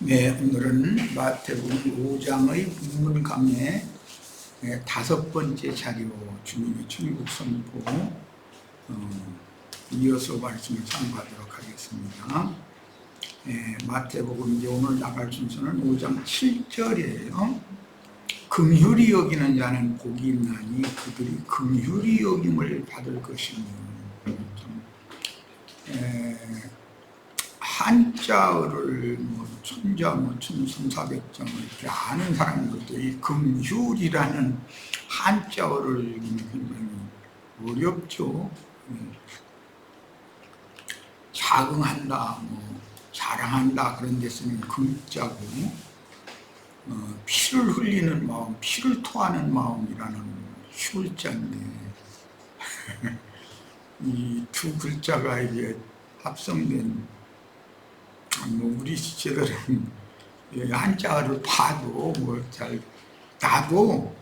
네, 오늘은 마태복음 5장의 본문 강의 5번째 자료 주님의 천국 선포 이어서 말씀을 참고하도록 하겠습니다. 마태복음 이제 오늘 나갈 순서는 5장 7절이에요. 긍휼히 여기는 자는 복이 있나니 그들이 긍휼히 여김을 받을 것이며, 한자어를 천자 천삼사백장을 이렇게 아는 사람들도 이 긍휼이라는 한자어를 굉장히 어렵죠. 자긍한다, 자랑한다 그런 데 쓰는 긍자고, 피를 흘리는 마음, 피를 토하는 마음이라는 슐자인데 이 두 글자가 이게 합성된, 우리 시체들은 한자를 봐도 나도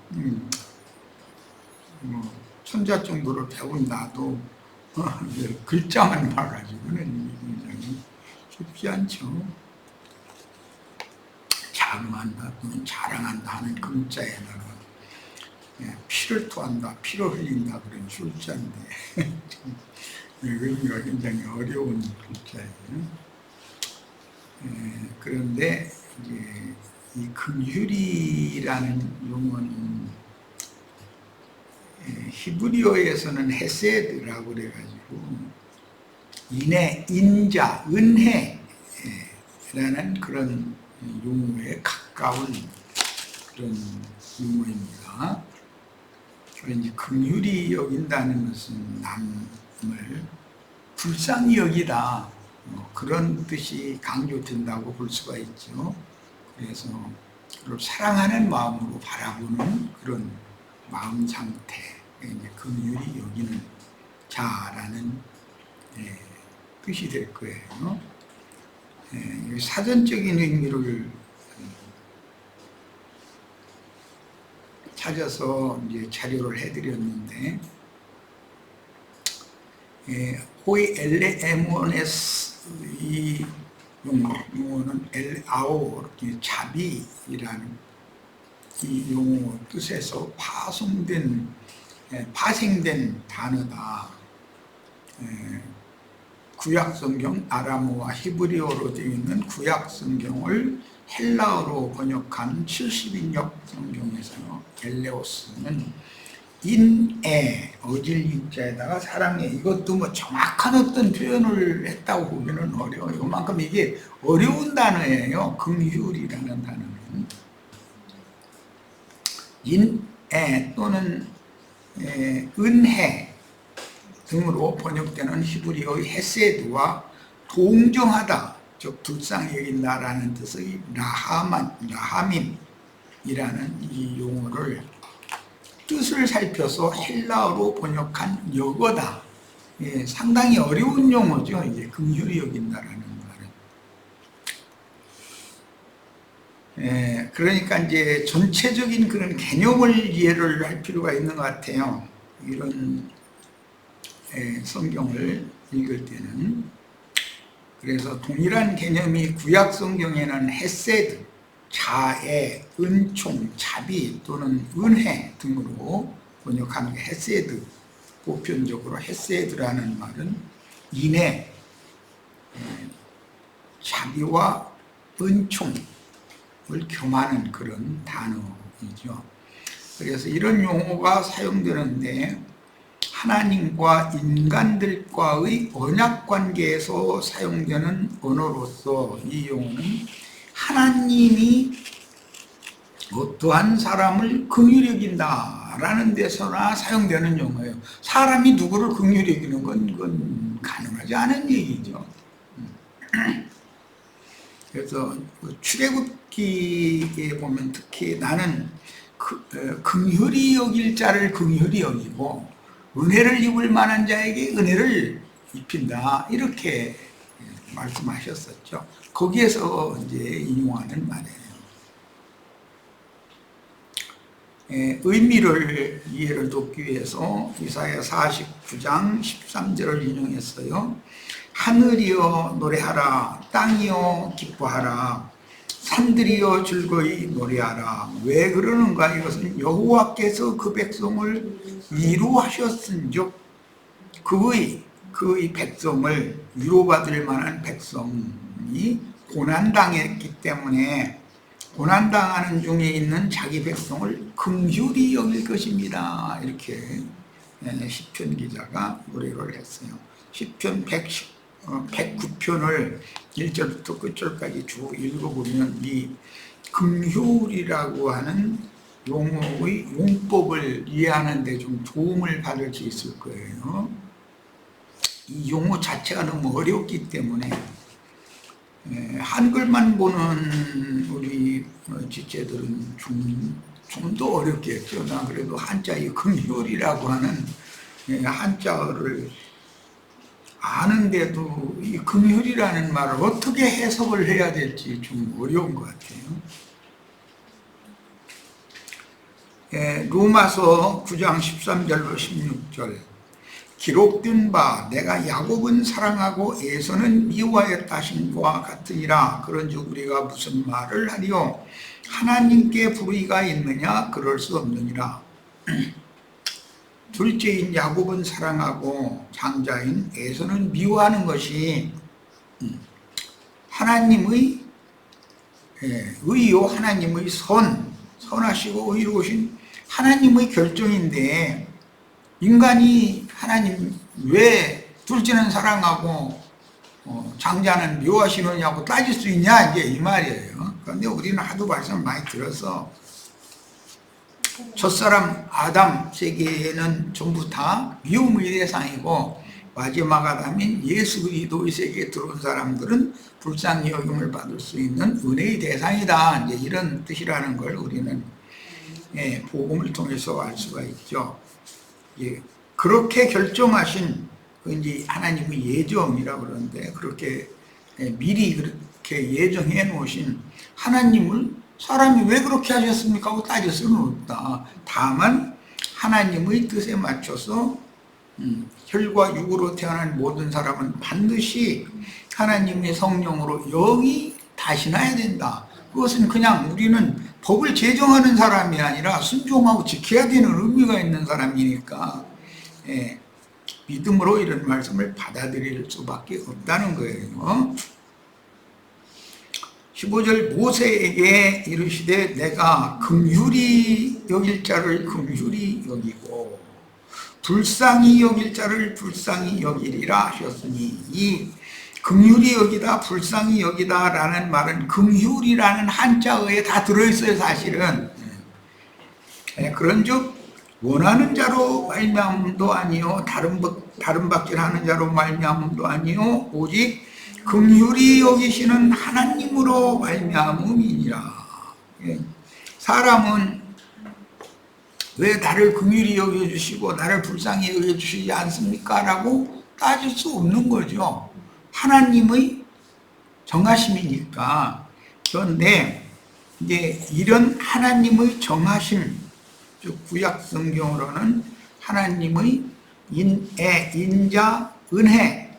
천자 정도를 배운 나도 글자만 봐가지고는 굉장히 쉽지 않죠. 자긍한다 또는 자랑한다 하는 긍자에다가 피를 토한다, 피를 흘린다 그런 슐자인데 의미가 굉장히 어려운 글자예요. 그런데 이제 이 긍휼이라는 용어는 히브리어에서는 헤세드라고 그래가지고 인자, 은혜라는 그런 용어에 가까운 그런 용어입니다. 그런지 긍휼히 여긴다는 것은 남을 불쌍히 여기다, 그런 뜻이 강조된다고 볼 수가 있죠. 그래서 사랑하는 마음으로 바라보는 그런 마음 상태, 이제 긍휼히 여기는 자라는 뜻이 될 거예요. 사전적인 의미를 찾아서 이제 자료를 해드렸는데, 호이 엘레에모네스 이 용어는 엘아오, 자비라는 이 용어 뜻에서 파생된 단어다. 구약성경 아람어와 히브리어로 되어 있는 구약성경을 헬라어로 번역한 70인역 성경에서 엘레오스는 어질 인자에다가 사랑해, 이것도 정확한 어떤 표현을 했다고 보기는 어려워요. 그만큼 이게 어려운 단어예요. 긍휼이라는 단어는 또는 은혜 등으로 번역되는 히브리어의 헤세드와 동정하다, 즉 불쌍히 여긴다라는 뜻의 라하밈이라는 이 용어를 뜻을 살펴서 헬라어로 번역한 여거다. 상당히 어려운 용어죠. 이게 긍휼히 여긴다라는 말은. 그러니까 이제 전체적인 그런 개념을 이해를 할 필요가 있는 것 같아요. 이런 성경을 읽을 때는. 그래서 동일한 개념이 구약 성경에는 헤세드, 자애, 은총, 자비 또는 은혜 등으로 번역하는 게 헤세드, 보편적으로 헤세드라는 말은 인애, 자비와 은총을 겸하는 그런 단어이죠. 그래서 이런 용어가 사용되는데, 하나님과 인간들과의 언약관계에서 사용되는 언어로서 이 용어는 하나님이 어떠한 사람을 긍휼히 여긴다라는 데서나 사용되는 용어예요. 사람이 누구를 긍휼히 여기는 건 그건 가능하지 않은 얘기죠. 그래서 출애굽기에 보면 특히 나는 긍휼히 여길 자를 긍휼히 여기고 은혜를 입을 만한 자에게 은혜를 입힌다, 이렇게 말씀하셨었죠. 거기에서 이제 인용하는 말이에요. 의미를 이해를 돕기 위해서 이사야 49장 13절을 인용했어요. 하늘이여 노래하라, 땅이여 기뻐하라, 산들이여 즐거이 노래하라. 왜 그러는가? 이것은 여호와께서 그 백성을 위로하셨은즉 그의 백성을 위로받을 만한 백성이 고난당했기 때문에 고난당하는 중에 있는 자기 백성을 긍휼히 여길 것입니다. 이렇게 시편 기자가 노래를 했어요. 시편 109편을 1절부터 끝절까지 쭉 읽어보면 이 긍휼이라고 하는 용어의 용법을 이해하는 데 좀 도움을 받을 수 있을 거예요. 이 용어 자체가 너무 어렵기 때문에 한글만 보는 우리 지체들은 좀 더 어렵겠죠. 나 그래도 한자의 긍휼이라고 하는 한자어를 아는데도 이 긍휼이라는 말을 어떻게 해석을 해야 될지 좀 어려운 것 같아요. 로마서 9장 13절로 16절 기록된 바 내가 야곱은 사랑하고 에서는 미워하였다 하신 바와 같으니라. 그런즉 우리가 무슨 말을 하리요? 하나님께 불의가 있느냐? 그럴 수 없느니라. 둘째인 야곱은 사랑하고 장자인 에서는 미워하는 것이 하나님의 의요, 하나님의 선하시고 의로우신 하나님의 결정인데, 인간이 하나님 왜 둘째는 사랑하고 장자는 미워하시느냐고 따질 수 있냐, 이제 이 말이에요. 그런데 우리는 하도 말씀 많이 들어서 첫사람 아담 세계에는 전부 다 미움의 대상이고, 마지막 아담인 예수 그리스도의 세계에 들어온 사람들은 불쌍히 여김을 받을 수 있는 은혜의 대상이다. 이제 이런 뜻이라는 걸 우리는 복음을 통해서 알 수가 있죠. 그렇게 결정하신 이제 하나님의 예정이라고 그러는데, 그렇게 미리 그렇게 예정해 놓으신 하나님을 사람이 왜 그렇게 하셨습니까? 하고 따질 수는 없다. 다만 하나님의 뜻에 맞춰서 혈과 육으로 태어난 모든 사람은 반드시 하나님의 성령으로 영이 다시 나야 된다. 그것은 그냥 우리는 법을 제정하는 사람이 아니라 순종하고 지켜야 되는 의미가 있는 사람이니까 믿음으로 이런 말씀을 받아들일 수밖에 없다는 거예요. 15절 모세에게 이르시되 내가 긍휼히 여길 자를 긍휼히 여기고 불쌍히 여길 자를 불쌍히 여기리라 하셨으니, 이 긍휼히 여기다 불쌍히 여기다 라는 말은 긍휼이라는 한자어에 다 들어있어요. 사실은 그런즉 원하는 자로 말미암음도 아니요 다른 박질하는 자로 말미암음도 아니요 오직 긍휼히 여기시는 하나님으로 말미암음이니라. 사람은 왜 나를 긍휼히 여겨주시고 나를 불쌍히 여겨주시지 않습니까? 라고 따질 수 없는 거죠. 하나님의 정하심이니까. 그런데 이제 이런 하나님의 정하심, 즉 구약 성경으로는 하나님의 인자, 은혜,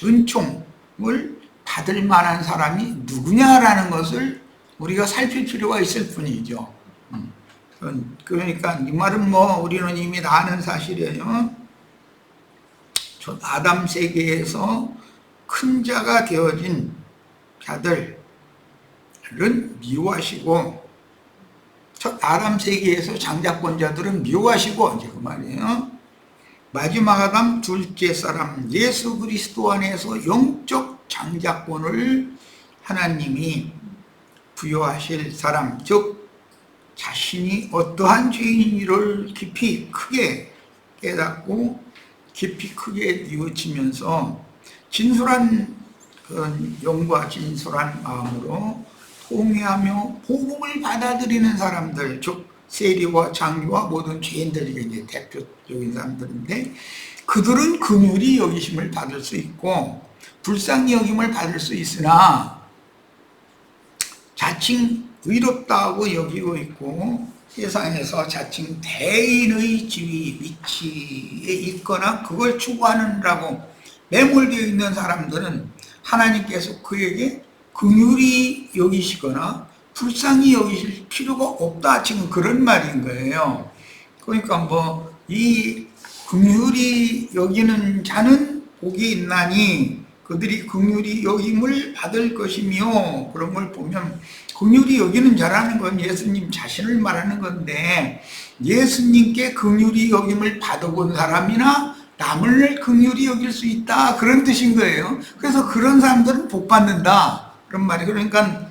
은총을 받을 만한 사람이 누구냐라는 것을 우리가 살필 필요가 있을 뿐이죠. 그러니까 이 말은 우리는 이미 다 아는 사실이에요. 저 아담 세계에서 큰 자가 되어진 자들은 미워하시고, 첫 아담 세계에서 장자권자들은 미워하시고, 이제 그 말이에요. 마지막 아담 둘째 사람 예수 그리스도 안에서 영적 장자권을 하나님이 부여하실 사람, 즉 자신이 어떠한 죄인인지를 깊이 크게 깨닫고 깊이 크게 뉘우치면서 진솔한 영과 진솔한 마음으로 통회하며 복음을 받아들이는 사람들, 즉 세리와 장교와 모든 죄인들이 이제 대표적인 사람들인데, 그들은 긍휼히 여기심을 받을 수 있고 불쌍히 여김을 받을 수 있으나 자칭 의롭다고 여기고 있고 세상에서 자칭 대인의 지위 위치에 있거나 그걸 추구하느라고 매몰되어 있는 사람들은 하나님께서 그에게 긍휼히 여기시거나 불쌍히 여기실 필요가 없다. 지금 그런 말인 거예요. 그러니까 뭐 이 긍휼히 여기는 자는 복이 있나니 그들이 긍휼히 여김을 받을 것이며, 그런 걸 보면 긍휼히 여기는 자라는 건 예수님 자신을 말하는 건데, 예수님께 긍휼히 여김을 받아본 사람이나 남을 긍휼히 여길 수 있다, 그런 뜻인 거예요. 그래서 그런 사람들은 복 받는다, 그런 말이에요. 그러니까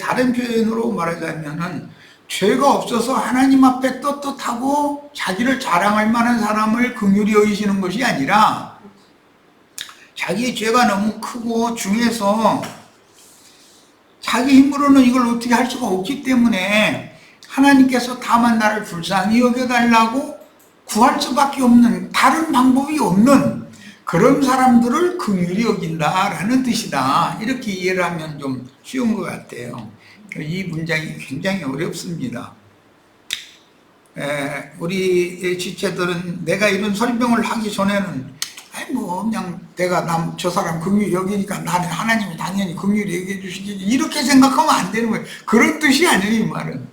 다른 표현으로 말하자면은 죄가 없어서 하나님 앞에 떳떳하고 자기를 자랑할 만한 사람을 긍휼히 여기시는 것이 아니라, 자기 죄가 너무 크고 중해서 자기 힘으로는 이걸 어떻게 할 수가 없기 때문에 하나님께서 다만 나를 불쌍히 여겨달라고 구할 수밖에 없는, 다른 방법이 없는 그런 사람들을 긍휼히 여긴다라는 뜻이다. 이렇게 이해를 하면 좀 쉬운 것 같아요. 이 문장이 굉장히 어렵습니다. 우리 지체들은 내가 이런 설명을 하기 전에는 그냥 내가 저 사람 긍휼히 여기니까 나는 하나님이 당연히 긍휼히 여겨 주시겠지, 이렇게 생각하면 안 되는 거예요. 그런 뜻이 아니에요. 이 말은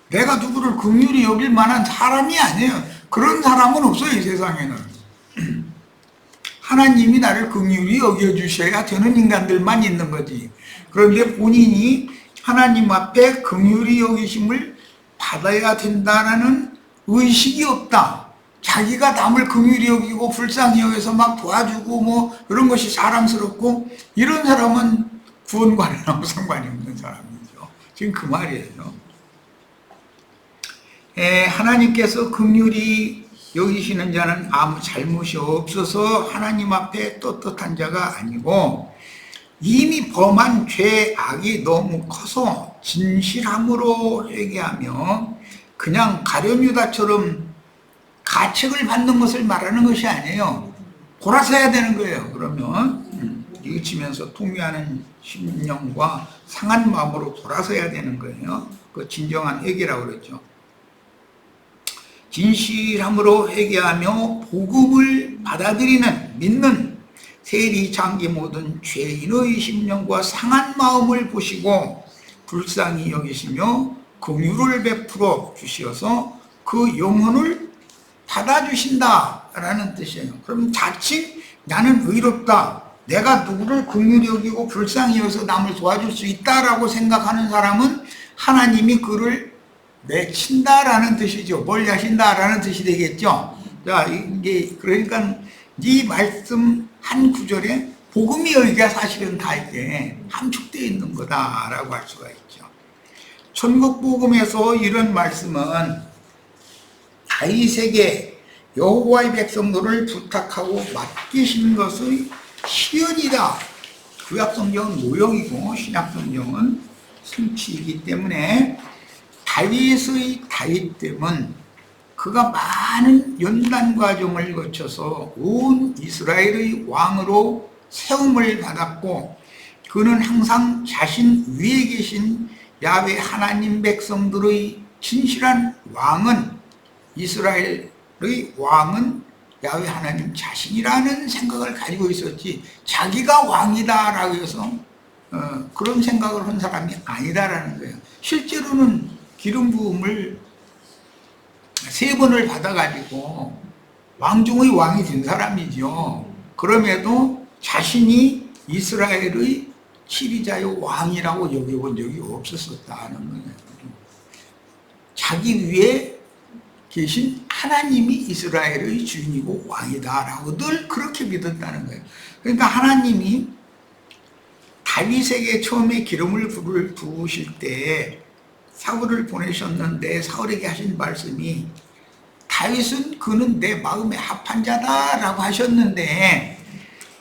내가 누구를 긍휼히 여길 만한 사람이 아니에요. 그런 사람은 없어요, 이 세상에는. 하나님이 나를 긍휼히 여겨주셔야 되는 인간들만 있는 거지. 그런데 본인이 하나님 앞에 긍휼히 여기심을 받아야 된다는 의식이 없다. 자기가 남을 긍휼히 여기고 불쌍히 여겨서 막 도와주고 뭐 이런 것이 사랑스럽고, 이런 사람은 구원관이라고 상관이 없는 사람이죠. 지금 그 말이에요. 하나님께서 긍휼히 여기시는 자는 아무 잘못이 없어서 하나님 앞에 떳떳한 자가 아니고, 이미 범한 죄 악이 너무 커서 진실함으로 회개하며, 그냥 가룟유다처럼 가책을 받는 것을 말하는 것이 아니에요. 돌아서야 되는 거예요. 그러면 읽으면서 통회하는 심령과 상한 마음으로 돌아서야 되는 거예요. 그 진정한 회개라고 그러죠. 진실함으로 회개하며 복음을 받아들이는, 믿는 세리 장기 모든 죄인의 심령과 상한 마음을 보시고 불쌍히 여기시며 긍휼을 베풀어 주시어서 그 영혼을 받아주신다라는 뜻이에요. 그럼 자칫 나는 의롭다, 내가 누구를 긍휼히 여기고 불쌍히 여기서 남을 도와줄 수 있다라고 생각하는 사람은 하나님이 그를 내친다라는 뜻이죠. 멀리하신다라는 뜻이 되겠죠. 자, 이게 그러니까 이 말씀 한 구절에 복음이 여기가 사실은 다 이게 함축되어 있는 거다라고 할 수가 있죠. 천국 복음에서 이런 말씀은 다윗에게 여호와의 백성들을 부탁하고 맡기신 것의 실현이다. 구약성경은 모형이고 신약성경은 성취이기 때문에 다윗의 다윗됨은 그가 많은 연단 과정을 거쳐서 온 이스라엘의 왕으로 세움을 받았고, 그는 항상 자신 위에 계신 야훼 하나님 백성들의 진실한 왕은, 이스라엘의 왕은 야훼 하나님 자신이라는 생각을 가지고 있었지, 자기가 왕이다라고 해서 그런 생각을 한 사람이 아니다라는 거예요. 실제로는 기름 부음을 3번을 받아가지고 왕중의 왕이 된 사람이죠. 그럼에도 자신이 이스라엘의 치리자요 왕이라고 여겨본 적이 없었다는 거예요. 자기 위에 계신 하나님이 이스라엘의 주인이고 왕이다라고 늘 그렇게 믿었다는 거예요. 그러니까 하나님이 다윗에게 처음에 기름을 부으실 때 사울을 보내셨는데, 사울에게 하신 말씀이 다윗은 그는 내 마음에 합한 자다라고 하셨는데,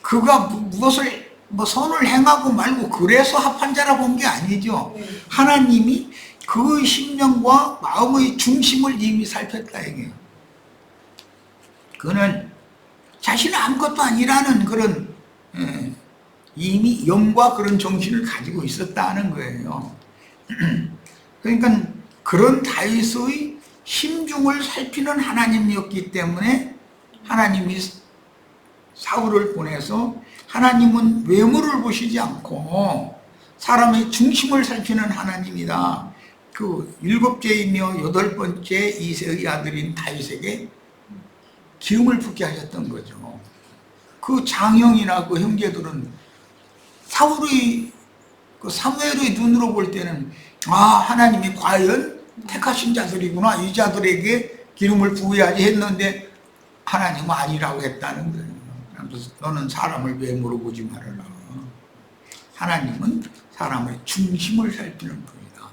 그가 무엇을 선을 행하고 말고 그래서 합한 자라고 본 게 아니죠. 하나님이 그 심령과 마음의 중심을 이미 살폈다 이게요. 그는 자신은 아무것도 아니라는 그런 이미 영과 그런 정신을 가지고 있었다는 거예요. 그러니까 그런 다윗의 심중을 살피는 하나님이었기 때문에 하나님이 사울을 보내서 하나님은 외모를 보시지 않고 사람의 중심을 살피는 하나님이다. 그 7째이며 8번째 이새의 아들인 다윗에게 기름을 붓게 하셨던 거죠. 그 장형이나 그 형제들은 사울의 그 사무엘의 눈으로 볼 때는 하나님이 과연 택하신 자들이구나, 이 자들에게 기름을 부어야지 했는데 하나님은 아니라고 했다는 거예요. 그래서 너는 사람을 외모로 보지 말아라. 하나님은 사람의 중심을 살피는 분이다.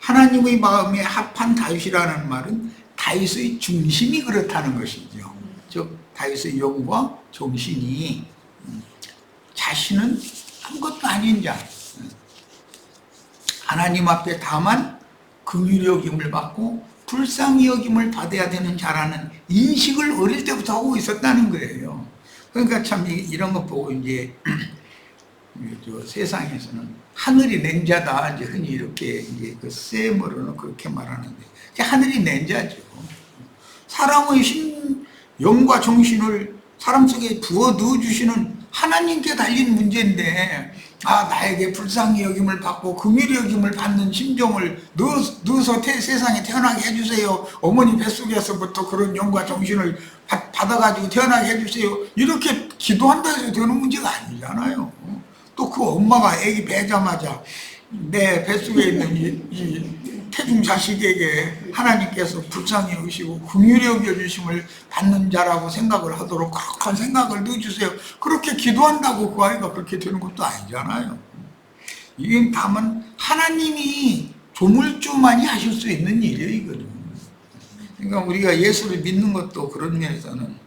하나님의 마음에 합한 다윗이라는 말은 다윗의 중심이 그렇다는 것이죠. 즉 다윗의 영과 정신이 자신은 아무것도 아닌 자, 하나님 앞에 다만 긍휼히 여김을 받고 불쌍히 여김을 받아야 되는 자라는 인식을 어릴 때부터 하고 있었다는 거예요. 그러니까 참 이런 것 보고 이제 세상에서는 하늘이 낸자다, 이제 흔히 이렇게 이제 그 셈으로는 그렇게 말하는데, 하늘이 낸자죠. 사람의 영과 정신을 사람 속에 부어 넣어주시는 하나님께 달린 문제인데, 나에게 불쌍히 여김을 받고 긍휼히 여김을 받는 심정을 넣어서 세상에 태어나게 해주세요. 어머니 뱃속에서부터 그런 영과 정신을 받아가지고 태어나게 해주세요. 이렇게 기도한다 해서 되는 문제가 아니잖아요. 또 그 엄마가 아기 배자마자 내 뱃속에 있는 이 태중 자식에게 하나님께서 불쌍히 여기시고 긍휼히 여겨주심을 받는 자라고 생각을 하도록 그런 생각을 넣어주세요. 그렇게 기도한다고 그 아이가 그렇게 되는 것도 아니잖아요. 이게 다만 하나님이 조물주만이 하실 수 있는 일이에요, 이거는. 그러니까 우리가 예수를 믿는 것도 그런 면에서는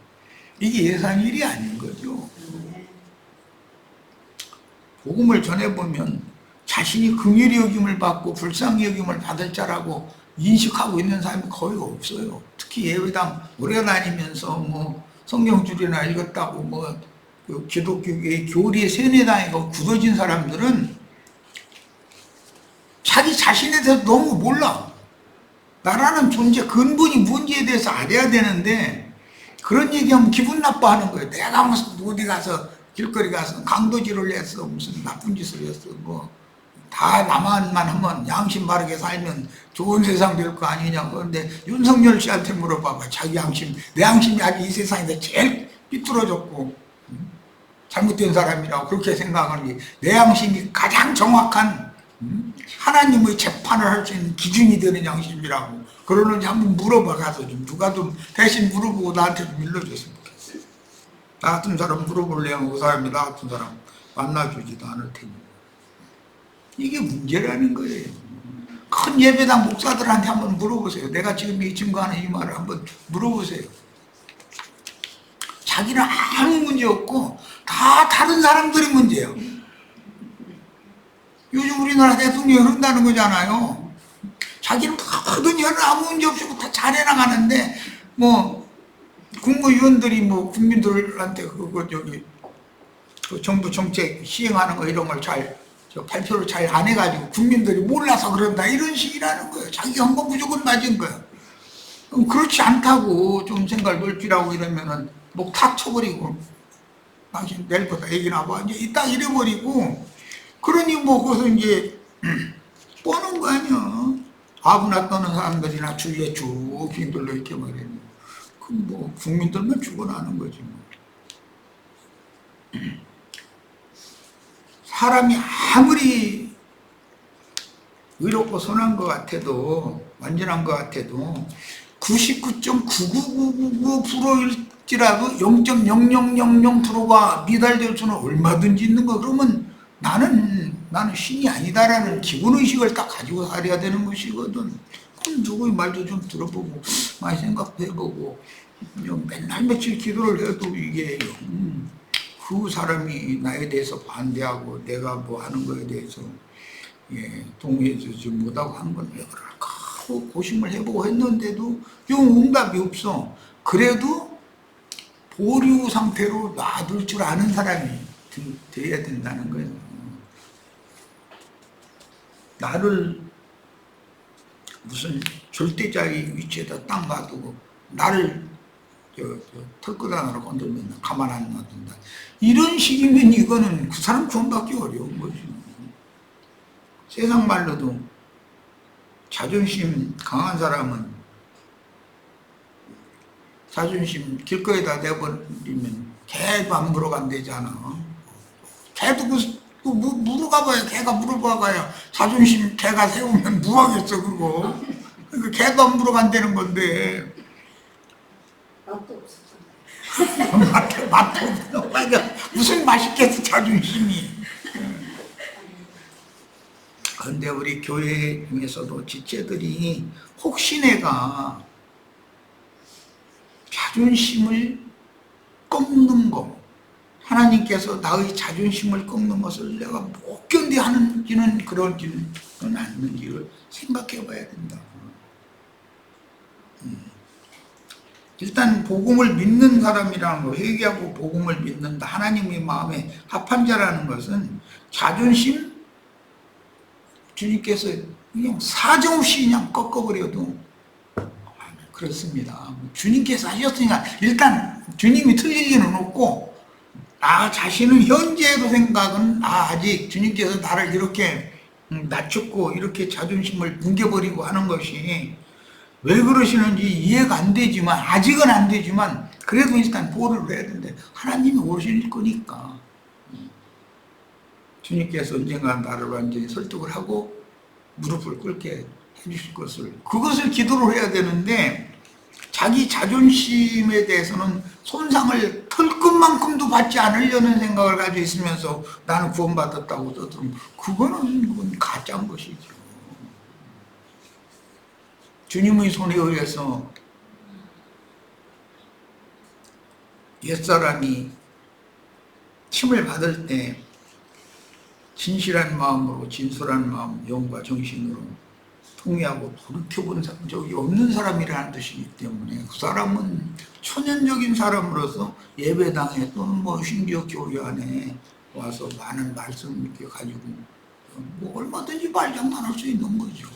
이게 예상 일이 아닌 거죠. 복음을 전해보면 자신이 긍휼히 여김을 받고 불쌍히 여김을 받을 자라고 인식하고 있는 사람이 거의 없어요. 특히 예배당 오래 다니면서 뭐 성경줄이나 읽었다고 뭐 기독교의 교리의 세뇌당에 굳어진 사람들은 자기 자신에 대해서 너무 몰라. 나라는 존재 근본이 뭔지에 대해서 알아야 되는데 그런 얘기하면 기분 나빠하는 거예요. 내가 무슨 어디 가서 길거리 가서 강도질을 했어, 무슨 나쁜 짓을 했어, 뭐 다 나만만 하면 양심 바르게 살면 좋은 세상 될 거 아니냐. 그런데 윤석열 씨한테 물어봐봐. 자기 양심, 내 양심이 아직 이 세상에서 제일 삐뚤어졌고 잘못된 사람이라고 그렇게 생각하는 게 내 양심이 가장 정확한 하나님의 재판을 할 수 있는 기준이 되는 양심이라고 그러는지 한번 물어봐. 가서 좀 누가 좀 대신 물어보고 나한테 좀 일러줬으면 좋겠어요. 나 같은 사람 물어볼래요. 그 사람이 나 같은 사람 만나주지도 않을 테니. 이게 문제라는 거예요. 큰 예배당 목사들한테 한번 물어보세요. 내가 지금 이 증거하는 이 말을 한번 물어보세요. 자기는 아무 문제 없고 다 다른 사람들이 문제예요. 요즘 우리나라 대통령이 그런다는 거잖아요. 자기는 모든 일은 아무 문제 없이 다 잘해나가는데 뭐 국무위원들이 뭐 국민들한테 그 정부 정책 시행하는 거 이런 걸 잘 발표를 잘 안 해가지고 국민들이 몰라서 그런다 이런 식이라는 거예요. 자기가 한 건 무조건 맞은 거예요. 그렇지 않다고 좀 생각을 넓히라고 이러면은 목 탁 쳐버리고 당신 내일부터 얘기 나와 이제 이따 이래버리고 그러니 뭐 그것은 이제 뻔한 거 아니야. 아부나 떠는 사람들이나 주위에 쭉 빙돌로 이렇게 말이야. 그 뭐 국민들만 죽어나는 거지 뭐. 사람이 아무리 의롭고 선한 것 같아도 완전한 것 같아도 99.99999%일지라도 0.0000%가 미달될 수는 얼마든지 있는 거. 그러면 나는 신이 아니다라는 기본의식을 딱 가지고 살아야 되는 것이거든. 그럼 누구의 말도 좀 들어보고 많이 생각해보고 맨날 며칠 기도를 해도 이게 그 사람이 나에 대해서 반대하고 내가 뭐 하는 거에 대해서 동의해주지 못하고 한 건 왜 그럴까 하고 고심을 해보고 했는데도 영 응답이 없어. 그래도 보류 상태로 놔둘 줄 아는 사람이 돼야 된다는 거예요. 나를 무슨 절대자의 위치에다 딱 놔두고 나를 털끝 하나로 건들면 가만 안 놔둔다. 이런 식이면 이거는 그 사람 구원받기 어려운 거죠. 세상 말로도 자존심 강한 사람은 자존심 길거리에다 내버리면 개도 안 물어간대잖아. 개도 물어가봐야, 개가 물어봐봐야 자존심 개가 세우면 뭐하겠어 그거. 그러니까 개도 안 물어간다는 건데. 맛도 없었잖아요. 맛도 없어. 맞아. 무슨 맛있겠어 자존심이. 그런데 우리 교회 중에서도 지체들이 혹시 내가 자존심을 꺾는 거, 하나님께서 나의 자존심을 꺾는 것을 내가 못 견디하는지는 그런지는 않는지를 생각해 봐야 된다. 일단 복음을 믿는 사람이라는 거, 회개하고 복음을 믿는다, 하나님의 마음에 합한 자라는 것은 자존심, 주님께서 그냥 사정없이 그냥 꺾어버려도 그렇습니다. 주님께서 하셨으니까 일단 주님이 틀릴 리는 없고, 나 자신은 현재로 생각은 아직 주님께서 나를 이렇게 낮췄고 이렇게 자존심을 뭉개버리고 하는 것이 왜 그러시는지 이해가 안 되지만, 아직은 안 되지만 그래도 일단 보호를 해야 되는데, 하나님이 오실 거니까 주님께서 언젠가 나를 완전히 설득을 하고 무릎을 꿇게 해주실 것을, 그것을 기도를 해야 되는데, 자기 자존심에 대해서는 손상을 털끝만큼도 받지 않으려는 생각을 가지고 있으면서 나는 구원받았다고 떠들면 그건 가짜인 것이죠. 주님의 손에 의해서 옛사람이 침을 받을 때 진실한 마음으로, 진솔한 마음, 영과 정신으로 통회하고 돌이켜본 적이 없는 사람이라는 뜻이기 때문에, 그 사람은 초년적인 사람으로서 예배당에 또는 뭐 심지어 교회 안에 와서 많은 말씀을 이렇게 가지고 뭐 얼마든지 말장난할 수 있는 거죠.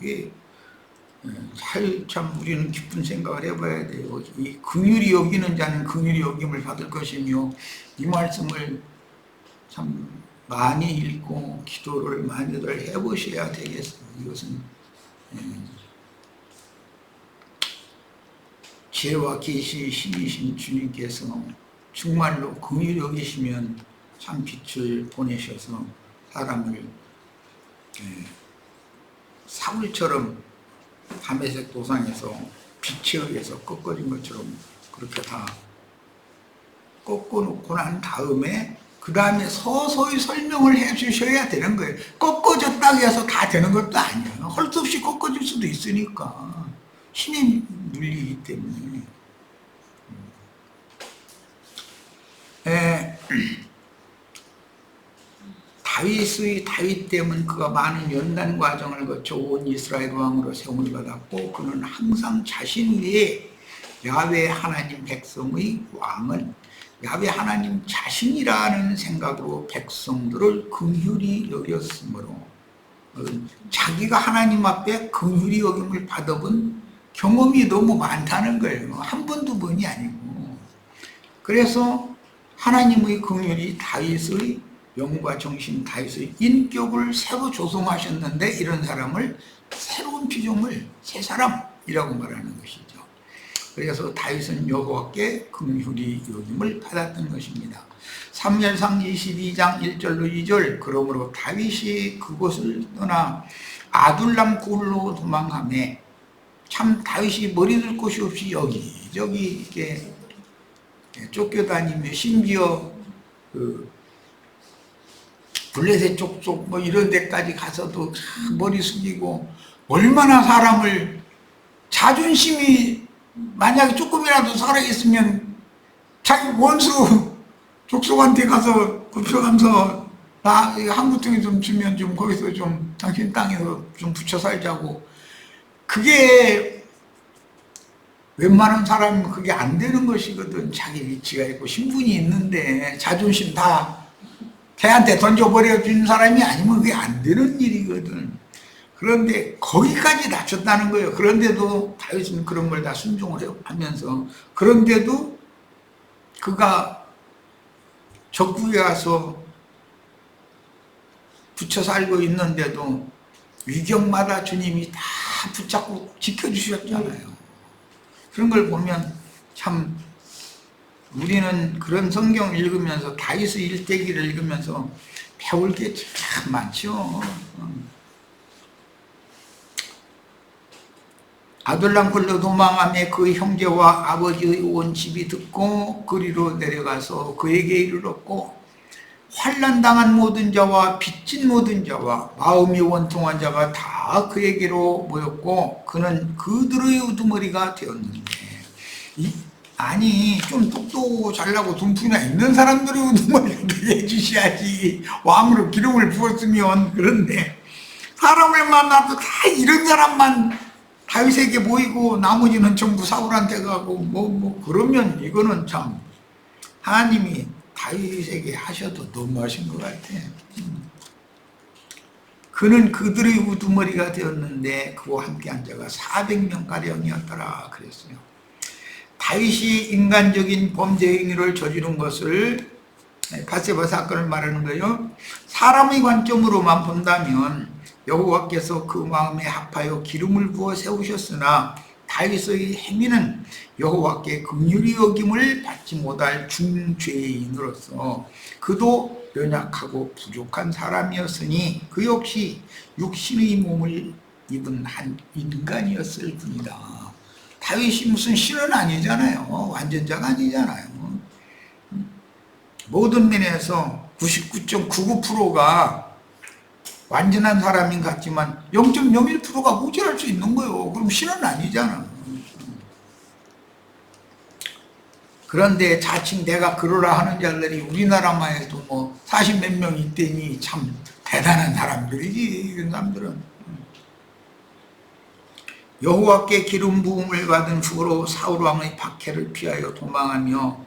이게 참 우리는 깊은 생각을 해봐야 돼요. 이 긍휼히 여기는 자는 긍휼히 여김을 받을 것이며, 이 말씀을 참 많이 읽고 기도를 많이들 해보셔야 되겠어요. 이것은 지혜와 계시의 신이신 주님께서 정말로 긍휼히 여기시면 참 빛을 보내셔서 사람을 사울처럼 다메섹 도상에서 빛에 의해서 꺾어진 것처럼 그렇게 다 꺾어놓고 난 다음에 그 다음에 서서히 설명을 해 주셔야 되는 거예요. 꺾어졌다고 해서 다 되는 것도 아니에요. 할 수 없이 꺾어질 수도 있으니까. 신의 물리이기 때문에. 다윗 때문에 그가 많은 연단 과정을 거쳐 온 이스라엘 왕으로 세움을 받았고, 그는 항상 자신 위에 야훼 하나님 백성의 왕은 야훼 하나님 자신이라는 생각으로 백성들을 긍휼히 여겼으므로, 자기가 하나님 앞에 긍휼히 여김을 받아본 경험이 너무 많다는 거예요. 한 번, 두 번이 아니고. 그래서 하나님의 긍휼이 다윗의 영과 정신, 다윗의 인격을 새로 조성하셨는데, 이런 사람을 새로운 피조물, 새 사람이라고 말하는 것이죠. 그래서 다윗은 여호와께 긍휼히 여김을 받았던 것입니다. 사무엘상 22장 1절로 2절, 그러므로 다윗이 그곳을 떠나 아둘람 굴로 도망하매, 참 다윗이 머리둘 곳이 없이 여기저기 이렇게 쫓겨다니며, 심지어 블레셋 쪽 뭐 이런 데까지 가서도 머리 숙이고, 얼마나 사람을, 자존심이 만약에 조금이라도 살아있으면 자기 원수 족속한테 가서 굽혀가면서 나 한국 땅에 좀 주면 좀 거기서 좀 당신 땅에서 좀 붙여 살자고, 그게 웬만한 사람은 그게 안 되는 것이거든. 자기 위치가 있고 신분이 있는데 자존심 다 걔한테 던져버려 준 사람이 아니면 그게 안 되는 일이거든. 그런데 거기까지 낮췄다는 거예요. 그런데도 다윗은 그런 걸 다 순종을 하면서, 그런데도 그가 적국에 가서 붙여 살고 있는데도 위경마다 주님이 다 붙잡고 지켜주셨잖아요. 그런 걸 보면 참 우리는 그런 성경을 읽으면서, 다윗의 일대기를 읽으면서 배울 게 참 많죠. 아둘람 굴로 도망하며 그 형제와 아버지의 온 집이 듣고 그리로 내려가서 그에게 이르렀고, 환난당한 모든 자와 빚진 모든 자와 마음이 원통한 자가 다 그에게로 모였고 그는 그들의 우두머리가 되었는데, 아니 좀 똑똑 잘나고 둔품이나 있는 사람들의 우두머리가 되게 해주셔야지. 왕으로 기름을 부었으면. 그런데 사람을 만나도 다 이런 사람만 다윗에게 모이고 나머지는 전부 사울한테 가고 그러면 이거는 참 하나님이 다윗에게 하셔도 너무하신 것 같아. 그는 그들의 우두머리가 되었는데 그와 함께한 자가 400명가량이었더라 그랬어요. 다윗이 인간적인 범죄 행위를 저지른 것을, 바세바 사건을 말하는 거예요. 사람의 관점으로만 본다면 여호와께서 그 마음에 합하여 기름을 부어 세우셨으나 다윗의 행위는 여호와께 긍휼히 여김을 받지 못할 중죄인으로서 그도 연약하고 부족한 사람이었으니 그 역시 육신의 몸을 입은 한 인간이었을 뿐이다. 다윗이 무슨 신은 아니잖아요. 완전자가 아니잖아요. 모든 면에서 99.99%가 완전한 사람인 것 같지만 0.01%가 모자랄 수 있는 거예요. 그럼 신은 아니잖아. 그런데 자칭 내가 그러라 하는 자들이 우리나라만 해도 뭐 40몇 명 있더니 참 대단한 사람들이지. 이런 사람들은 여호와께 기름 부음을 받은 후로 사울왕의 박해를 피하여 도망하며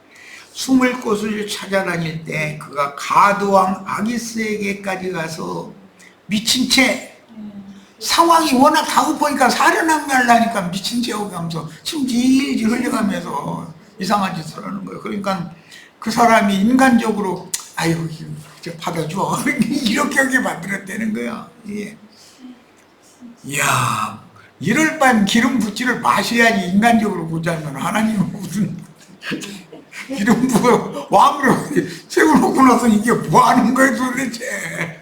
숨을 곳을 찾아다닐 때 그가 가드왕 아기스에게까지 가서 미친 채, 상황이 워낙 다급하니까 살해남멸하니까 미친 채 오면서 침 질질 흘려가면서 이상한 짓을 하는 거예요. 그러니까 그 사람이 인간적으로 아유 이제 받아줘 이렇게 하게 만들었다는 거야. 예. 이야, 이럴 바엔 기름 붓지를 마셔야지. 인간적으로 보자면 하나님은 무슨 기름 부어 왕으로 세워놓고 나서 이게 뭐 하는 거야 도대체.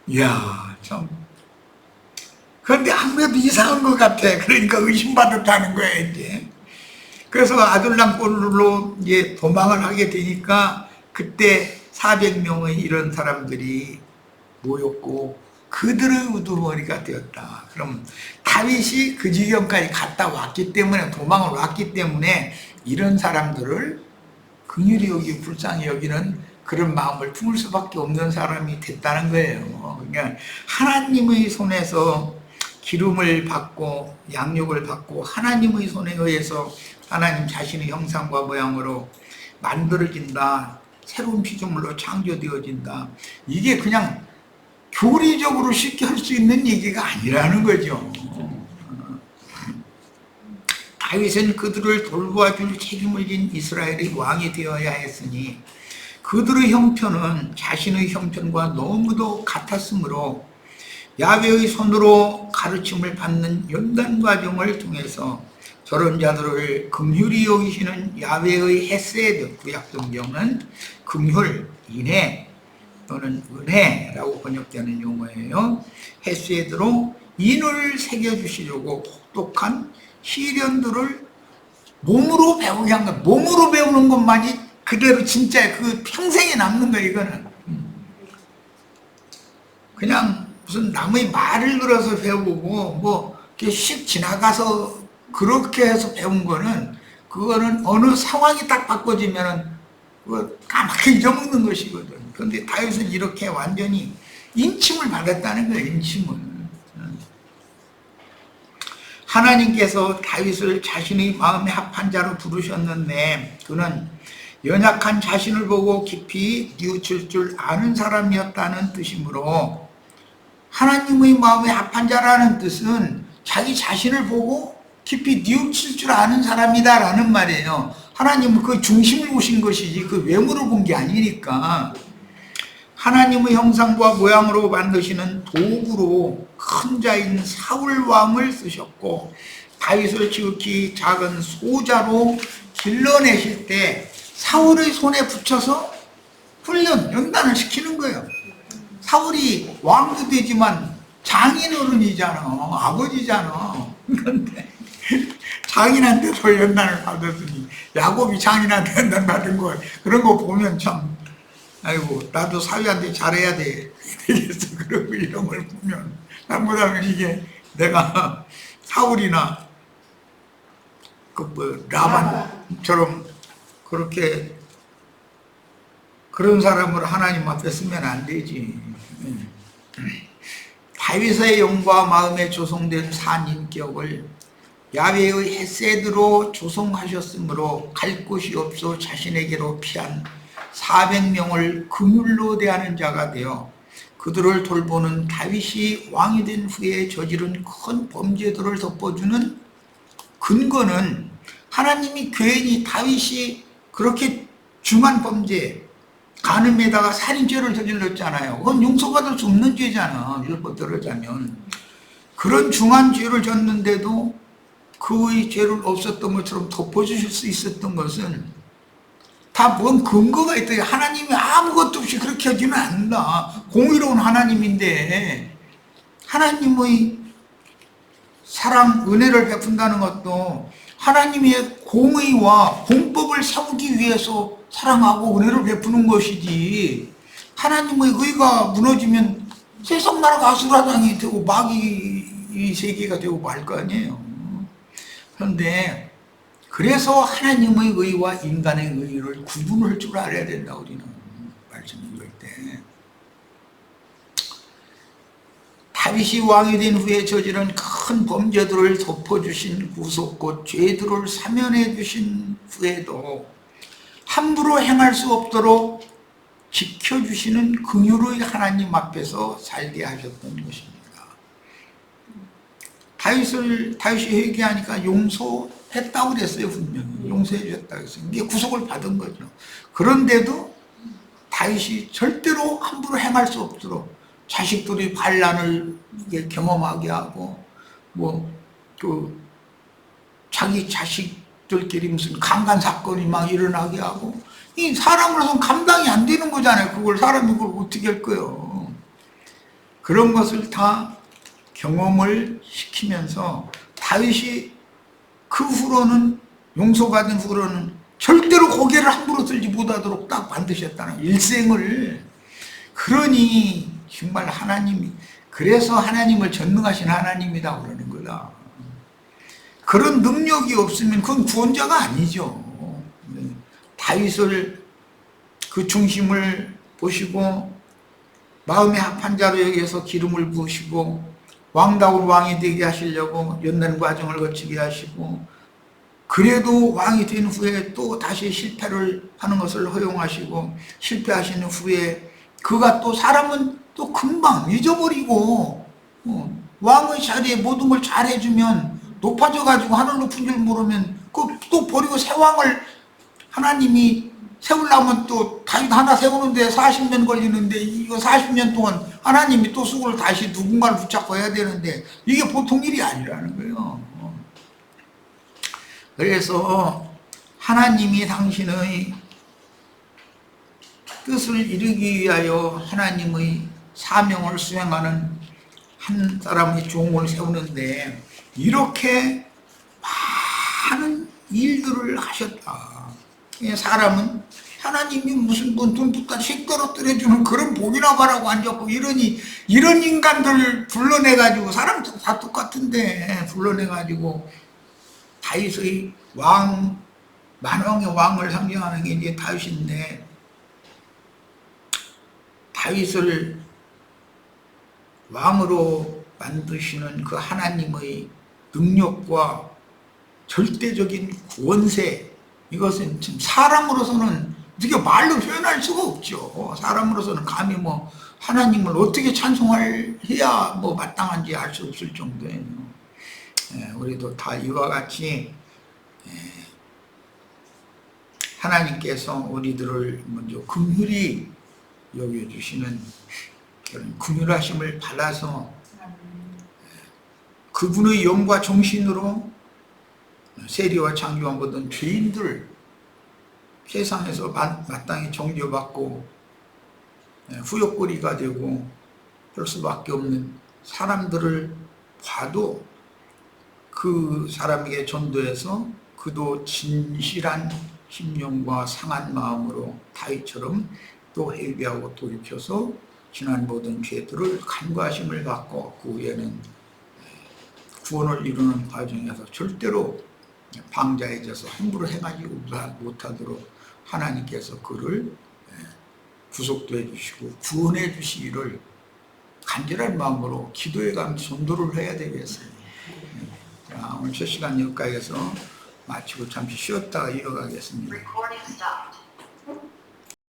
이야, 참. 그런데 아무래도 이상한 것 같아. 그러니까 의심받았다는 거야, 이제. 그래서 아둘람골로 이제 도망을 하게 되니까 그때 400명의 이런 사람들이 모였고 그들의 우두머리가 되었다. 그럼 다윗이 그 지경까지 갔다 왔기 때문에, 도망을 왔기 때문에 이런 사람들을 긍휼히 여기고 불쌍히 여기는 그런 마음을 품을 수밖에 없는 사람이 됐다는 거예요. 그러니까 하나님의 손에서 기름을 받고 양육을 받고 하나님의 손에 의해서 하나님 자신의 형상과 모양으로 만들어진다. 새로운 피조물로 창조되어진다. 이게 그냥 교리적으로 쉽게 할 수 있는 얘기가 아니라는 거죠. 다윗은 그들을 돌보아줄 책임을 진 이스라엘의 왕이 되어야 했으니 그들의 형편은 자신의 형편과 너무도 같았으므로 야훼의 손으로 가르침을 받는 연단 과정을 통해서 저런 자들을 긍휼히 여기시는 야훼의 헤세드, 구약성경은 긍휼, 인애 또는 은혜라고 번역되는 용어예요. 헤세드로 인을 새겨주시려고 혹독한 시련들을 몸으로 배우게 한 거예요. 몸으로 배우는 것만이 그대로 진짜 그 평생에 남는 거예요. 이거는 그냥 무슨 남의 말을 들어서 배우고 뭐 이렇게 씩 지나가서 그렇게 해서 배운 거는, 그거는 어느 상황이 딱 바꿔지면은 그거 까맣게 잊어먹는 것이거든. 그런데 다윗은 이렇게 완전히 인침을 받았다는 거예요. 인침을. 하나님께서 다윗을 자신의 마음에 합한 자로 부르셨는데 그는 연약한 자신을 보고 깊이 뉘우칠 줄 아는 사람이었다는 뜻이므로 하나님의 마음에 합한 자라는 뜻은 자기 자신을 보고 깊이 뉘우칠 줄 아는 사람이다 라는 말이에요. 하나님은 그 중심을 보신 것이지 그 외모를 본 게 아니니까. 하나님의 형상과 모양으로 만드시는 도구로 큰 자인 사울 왕을 쓰셨고, 다윗을 지극히 작은 소자로 길러내실 때 사울의 손에 붙여서 훈련, 연단을 시키는 거예요. 사울이 왕도 되지만 장인어른이잖아, 아버지잖아. 그런데 장인한테서 연단을 받았으니, 야곱이 장인한테 연단 받은 거, 그런 거 보면 참, 아이고, 나도 사위한테 잘해야 되겠어. 그러고 이런 걸 보면, 잘못하면 이게 내가 사울이나 라반처럼 그렇게 그런 사람을 하나님 앞에 쓰면 안 되지. 다윗의 영과 마음에 조성된 산인격을 야훼의 헤세드로 조성하셨으므로 갈 곳이 없어 자신에게로 피한 400명을 긍휼로 대하는 자가 되어 그들을 돌보는 다윗이 왕이 된 후에 저지른 큰 범죄들을 덮어주는 근거는, 하나님이 괜히 다윗이 그렇게 중한 범죄, 간음에다가 살인죄를 저질렀잖아요. 그건 용서받을 수 없는 죄잖아, 율법대로 자면. 그런 중한 죄를 졌는데도 그의 죄를 없었던 것처럼 덮어주실 수 있었던 것은 다 뭔 근거가 있다. 하나님이 아무것도 없이 그렇게 하지는 않는다. 공의로운 하나님인데, 하나님의 사랑, 은혜를 베푼다는 것도 하나님의 공의와 공법을 세우기 위해서 사랑하고 은혜를 베푸는 것이지, 하나님의 의가 무너지면 세상 나라가 아수라장이 되고 마귀 세계가 되고 말 거 아니에요. 그런데 그래서 하나님의 의와 인간의 의를 구분할 줄 알아야 된다. 우리는 말씀 읽을 때 다윗이 왕이 된 후에 저지른 큰 범죄들을 덮어주신 구속, 죄들을 사면해 주신 후에도 함부로 행할 수 없도록 지켜주시는 긍휼의 하나님 앞에서 살게 하셨던 것입니다. 다윗이 회개하니까 용서했다고 그랬어요. 분명히 용서해 주셨다고 했어요. 이게 구속을 받은 거죠. 그런데도 다윗이 절대로 함부로 행할 수 없도록 자식들이 반란을 경험하게 하고, 자기 자식들끼리 무슨 강간 사건이 막 일어나게 하고, 이 사람으로서는 감당이 안 되는 거잖아요. 그걸 사람이 그걸 어떻게 할 거예요. 그런 것을 다 경험을 시키면서 다윗이 그 후로는, 용서받은 후로는 절대로 고개를 함부로 들지 못하도록 딱 만드셨다는 일생을. 그러니 정말 하나님이, 그래서 하나님을 전능하신 하나님이다 그러는 거다. 그런 능력이 없으면 그건 구원자가 아니죠. 다윗을, 그 중심을 보시고 마음에 합한 자로 여기에서 기름을 부으시고 왕다운 왕이 되게 하시려고 연단 과정을 거치게 하시고, 그래도 왕이 된 후에 또 다시 실패를 하는 것을 허용하시고, 실패하신 후에 그가 또 사람은 또 금방 잊어버리고, 왕의 자리에 모든 걸 잘해주면 높아져가지고 하늘 높은 줄 모르면 또 버리고 새 왕을 하나님이 세우려면 또 다윗 하나 세우는데 40년 걸리는데, 이거 40년 동안 하나님이 또 수고를 다시 누군가를 붙잡고 해야 되는데 이게 보통 일이 아니라는 거예요. 그래서 하나님이 당신의 뜻을 이루기 위하여 하나님의 사명을 수행하는 한 사람의 종을 세우는데 이렇게 많은 일들을 하셨다. 사람은 하나님이 무슨 돈부터 식 떨어뜨려주는 그런 복이나 바라고 앉았고, 이런 인간들 불러내가지고, 사람도 다 똑같은데 불러내가지고 다윗의 왕, 만왕의 왕을 상징하는 게 이제 다윗인데, 다윗을 왕으로 만드시는 그 하나님의 능력과 절대적인 권세, 이것은 지금 사람으로서는 이게 말로 표현할 수가 없죠. 사람으로서는 감히 하나님을 어떻게 찬송해야 뭐 마땅한지 알 수 없을 정도예요. 우리도 다 이와 같이 하나님께서 우리들을 먼저 긍휼히 여겨주시는 그런 긍휼하심을 받아서 그분의 영과 정신으로 세리와 창기와 모든 죄인들 세상에서 마땅히 정죄받고 후욕거리가 되고 할 수밖에 없는 사람들을 봐도 그 사람에게 전도해서 그도 진실한 심령과 상한 마음으로 다윗처럼 또 회개하고 돌이켜서 지난 모든 죄들을 간과하심을 받고 그 후에는 구원을 이루는 과정에서 절대로 방자에 져서 함부로 행하지 못하도록 하나님께서 그를 구속도 해주시고 구원해 주시기를 간절한 마음으로 기도해가며 전도를 해야 되겠어요. 자, 오늘 첫 시간 여기까지에서 마치고 잠시 쉬었다가 이어가겠습니다.